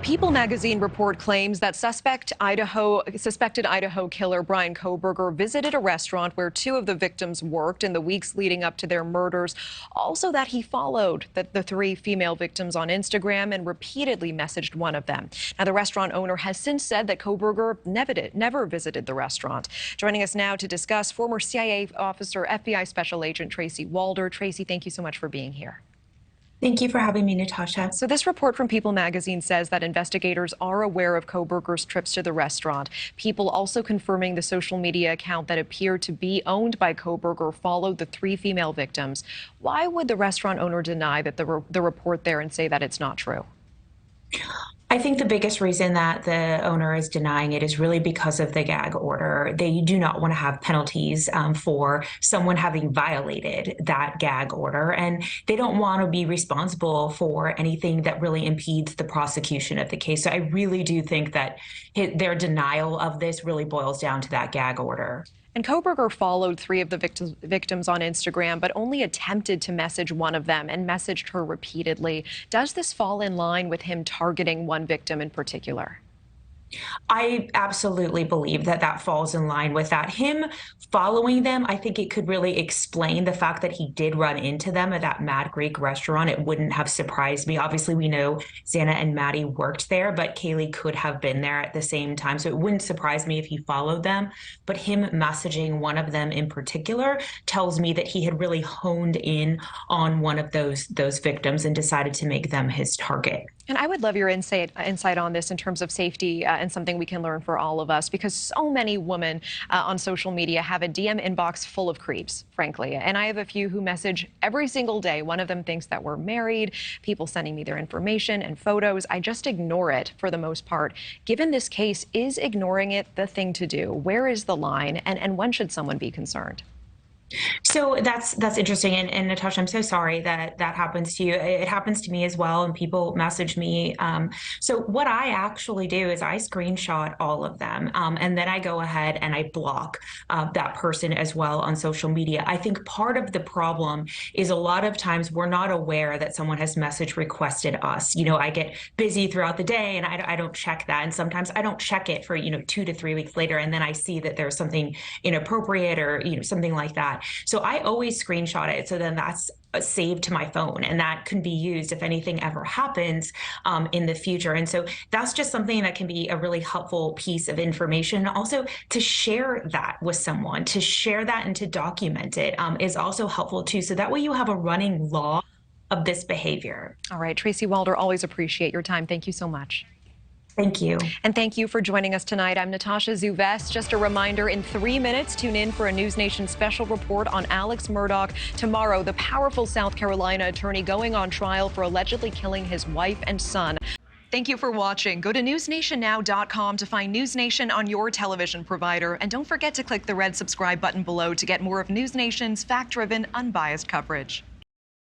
People magazine report claims that suspected Idaho killer Bryan Kohberger visited a restaurant where two of the victims worked in the weeks leading up to their murders. Also that he followed the three female victims on Instagram and repeatedly messaged one of them. Now, the restaurant owner has since said that Kohberger never visited the restaurant. Joining us now to discuss, former CIA officer, FBI Special Agent Tracy Walder. Tracy, thank you so much for being here. Thank you for having me, Natasha. So this report from People magazine says that investigators are aware of Kohberger's trips to the restaurant. People also confirming the social media account that appeared to be owned by Kohberger followed the three female victims. Why would the restaurant owner deny that the report there and say that it's not true? I think the biggest reason that the owner is denying it is really because of the gag order. They do not want to have penalties for someone having violated that gag order, and they don't want to be responsible for anything that really impedes the prosecution of the case. So I really do think that their denial of this really boils down to that gag order. And Kohberger followed three of the victims on Instagram, but only attempted to message one of them and messaged her repeatedly. Does this fall in line with him targeting one victim in particular? I absolutely believe that that falls in line with that. Him following them, I think it could really explain the fact that he did run into them at that Mad Greek restaurant. It wouldn't have surprised me. Obviously, we know Xana and Maddie worked there, but Kaylee could have been there at the same time. So it wouldn't surprise me if he followed them. But him messaging one of them in particular tells me that he had really honed in on one of those victims and decided to make them his target. And I would love your insight on this in terms of safety and something we can learn for all of us, because so many women on social media have a DM inbox full of creeps, frankly. And I have a few who message every single day. One of them thinks that we're married, people sending me their information and photos. I just ignore it for the most part. Given this case, is ignoring it the thing to do? Where is the line, and when should someone be concerned? So that's interesting. And Natasha, I'm so sorry that that happens to you. It happens to me as well. And people message me. So what I actually do is I screenshot all of them. And then I go ahead and I block that person as well on social media. I think part of the problem is a lot of times we're not aware that someone has message requested us. You know, I get busy throughout the day and I don't check that. And sometimes I don't check it for, 2 to 3 weeks later. And then I see that there's something inappropriate or, something like that. So I always screenshot it. So then that's saved to my phone, and that can be used if anything ever happens in the future. And so that's just something that can be a really helpful piece of information. Also, to share that with someone, to share that and to document it is also helpful too. So that way you have a running log of this behavior. All right, Tracy Walder, always appreciate your time. Thank you so much. Thank you. And thank you for joining us tonight. I'm Natasha Zuvest. Just a reminder, in 3 minutes, tune in for a NewsNation special report on Alex Murdaugh. Tomorrow, the powerful South Carolina attorney going on trial for allegedly killing his wife and son. Thank you for watching. Go to newsnationnow.com to find News Nation on your television provider. And don't forget to click the red subscribe button below to get more of News Nation's fact-driven, unbiased coverage.